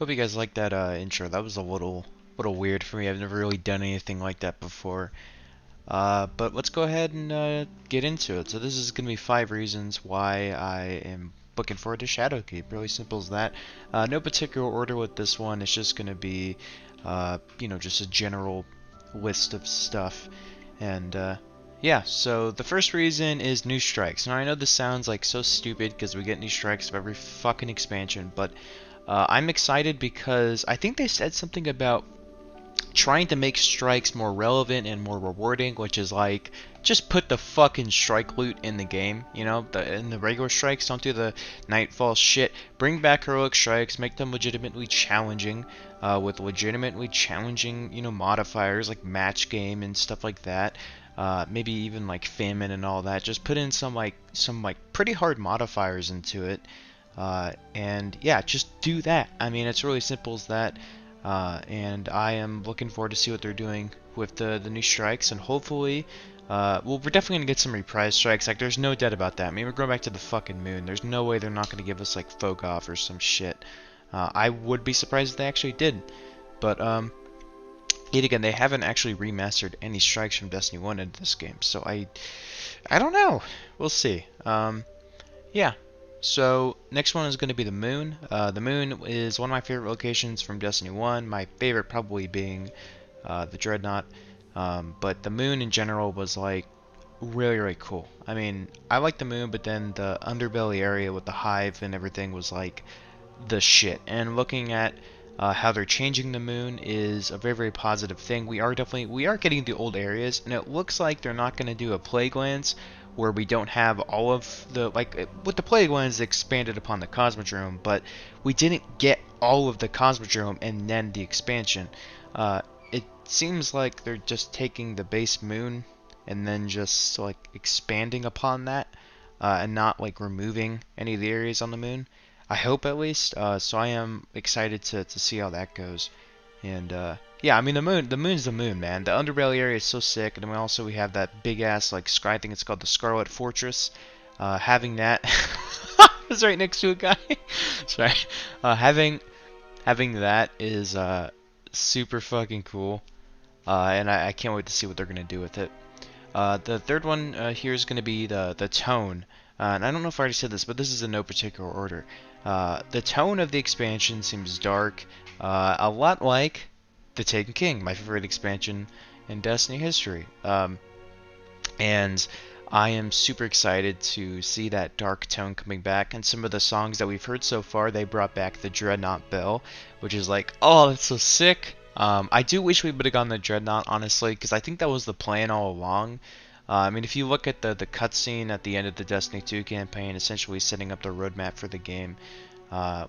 Hope you guys liked that intro. That was a little weird for me. I've never really done anything like that before. But let's go ahead and get into it. So this is going to be 5 reasons why I am looking forward to Shadowkeep. Really simple as that. No particular order with this one. It's just going to be, just a general list of stuff. And yeah, so the first reason is new strikes. Now I know this sounds like so stupid because we get new strikes for every fucking expansion, but I'm excited because I think they said something about trying to make strikes more relevant and more rewarding, which is like just put the fucking strike loot in the game, in the regular strikes. Don't do the nightfall shit. Bring back heroic strikes, make them legitimately challenging, with legitimately challenging, modifiers like match game and stuff like that. Maybe even like famine and all that. Just put in some pretty hard modifiers into it. And yeah, just do that. I mean, it's really simple as that. And I am looking forward to see what they're doing with the new strikes, and hopefully, well, we're definitely gonna get some reprise strikes. Like, there's no doubt about that. I mean, we're going back to the fucking moon. There's no way they're not gonna give us like Fogoff or some shit. I would be surprised if they actually did, but yet again, they haven't actually remastered any strikes from Destiny 1 into this game, so I don't know. We'll see. Yeah. So next one is going to be the moon. The moon is one of my favorite locations from Destiny 1. My favorite probably being the Dreadnought. But the moon in general was like really cool. I mean, I like the moon, but then the underbelly area with the hive and everything was like the shit. And looking at how they're changing the moon is a very positive thing. We are getting the old areas, and it looks like they're not going to do a plague lands where we don't have all of the, like with the plague lands expanded upon the Cosmodrome, but we didn't get all of the Cosmodrome and then the expansion. It seems like they're just taking the base moon and then just like expanding upon that, and not like removing any of the areas on the moon. I hope at least. So I am excited to see how that goes. And yeah, I mean the moon's the moon, man. The underbelly area is so sick, and then we have that big ass like sky. I think it's called the Scarlet Fortress. Having that, it's right next to a guy. Sorry. Having that is super fucking cool. And I can't wait to see what they're gonna do with it. The third one here is gonna be the tone. And I don't know if I already said this, but this is in no particular order. The tone of the expansion seems dark, a lot like the Taken King, my favorite expansion in Destiny history. And I am super excited to see that dark tone coming back. And some of the songs that we've heard so far, they brought back the Dreadnought Bell, which is like, oh, that's so sick. I do wish we would have gone the Dreadnought, honestly, because I think that was the plan all along. I mean, if you look at the cutscene at the end of the Destiny 2 campaign, essentially setting up the roadmap for the game,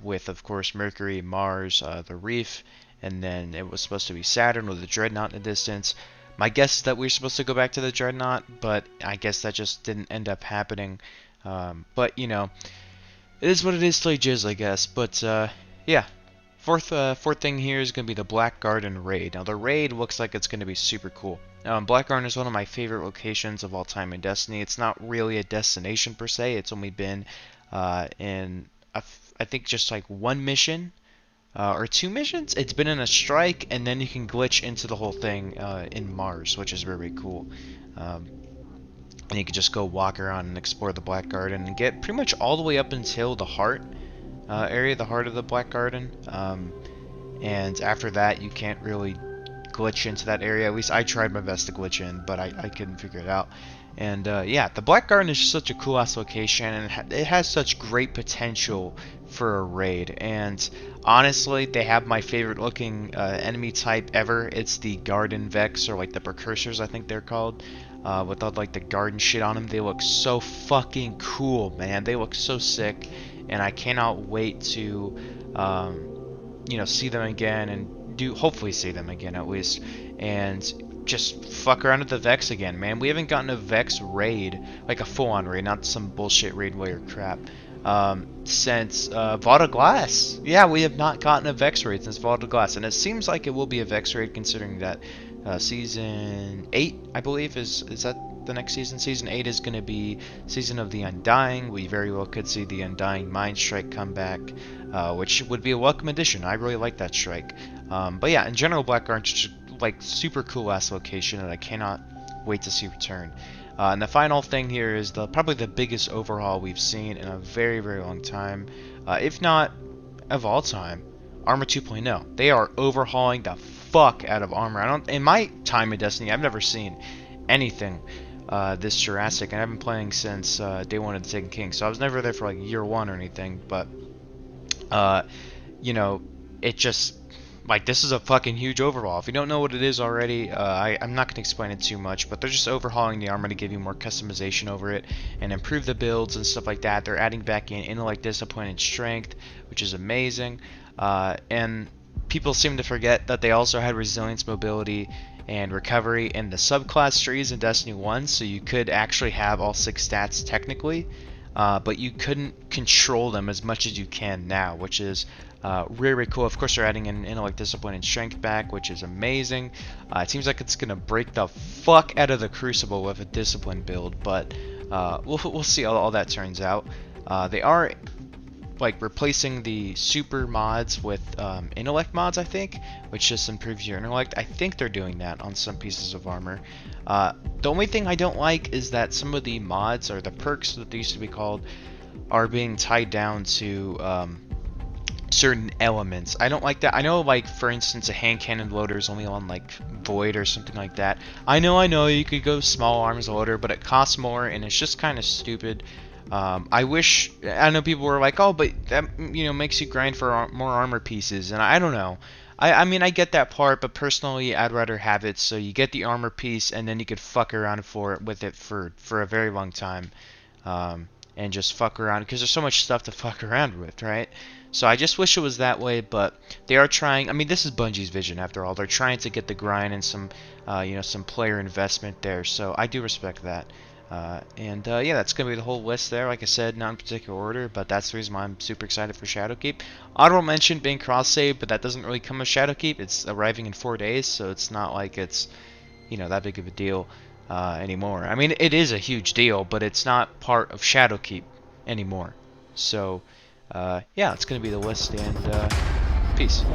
with, of course, Mercury, Mars, the Reef, and then it was supposed to be Saturn with the Dreadnought in the distance. My guess is that we were supposed to go back to the Dreadnought, but I guess that just didn't end up happening. But, it is what it is, till jizz, I guess. But, yeah. Fourth thing here is going to be the Black Garden Raid. Now, the raid looks like it's going to be super cool. Black Garden is one of my favorite locations of all time in Destiny. It's not really a destination per se. It's only been in, I think, just like one mission, or 2 missions. It's been in a strike, and then you can glitch into the whole thing in Mars, which is very cool. And you can just go walk around and explore the Black Garden and get pretty much all the way up until the heart area, the heart of the Black Garden. And after that, you can't really glitch into that area. At least I tried my best to glitch in, but I couldn't figure it out. And yeah, the Black Garden is such a cool ass location, and it has such great potential for a raid. And honestly, they have my favorite looking enemy type ever. It's the Garden Vex, or like the Precursors, I think they're called. With all like the garden shit on them. They look so fucking cool, man. They look so sick, and I cannot wait to see them again, and hopefully see them again at least, and just fuck around with the Vex again, man. We haven't gotten a Vex raid, like a full-on raid, not some bullshit raid layer crap, since Vault of Glass. Yeah, we have not gotten a Vex raid since Vault of Glass, and it seems like it will be a Vex raid, considering that Season 8, I believe, is that the next season. Season 8 is going to be Season of the Undying. We very well could see the Undying Mind Strike come back, which would be a welcome addition. I really like that strike. But yeah, in general, Black Orange is like super cool ass location, and I cannot wait to see return. And the final thing here is probably the biggest overhaul we've seen in a very, very long time, if not of all time. Armor 2.0. They are overhauling the fuck out of armor. In my time in Destiny, I've never seen anything this Jurassic, and I've been playing since day one of the Taken King, so I was never there for like year one or anything. But you know, it just like this is a fucking huge overhaul. If you don't know what it is already, I'm not going to explain it too much, but they're just overhauling the armor to give you more customization over it and improve the builds and stuff like that. They're adding back in intellect, discipline, and strength, which is amazing. And people seem to forget that they also had resilience, mobility, and recovery in the subclass trees in Destiny 1, so you could actually have all 6 stats technically, but you couldn't control them as much as you can now, which is really, really cool. Of course, they're adding in intellect, discipline, and strength back, which is amazing. It seems like it's gonna break the fuck out of the Crucible with a discipline build, but we'll see how all that turns out. They are like replacing the super mods with intellect mods, I think, which just improves your intellect. I think they're doing that on some pieces of armor. The only thing I don't like is that some of the mods, or the perks that they used to be called, are being tied down to certain elements. I don't like that. I know, like, for instance, a hand cannon loader is only on like Void or something like that. I know you could go small arms loader, but it costs more and it's just kind of stupid. I know people were like, oh, but that, you know, makes you grind for more armor pieces, and I don't know. I mean, I get that part, but personally, I'd rather have it so you get the armor piece, and then you could fuck around with it for a very long time, and just fuck around, because there's so much stuff to fuck around with, right? So I just wish it was that way, but they are trying. I mean, this is Bungie's vision, after all. They're trying to get the grind and some, you know, some player investment there, so I do respect that. Yeah, that's going to be the whole list there. Like I said, not in particular order, but that's the reason why I'm super excited for Shadowkeep. Honorable mention being cross-save, but that doesn't really come with Shadowkeep. It's arriving in 4 days, so it's not like it's, you know, that big of a deal anymore. I mean, it is a huge deal, but it's not part of Shadowkeep anymore. So, yeah, it's going to be the list, and peace.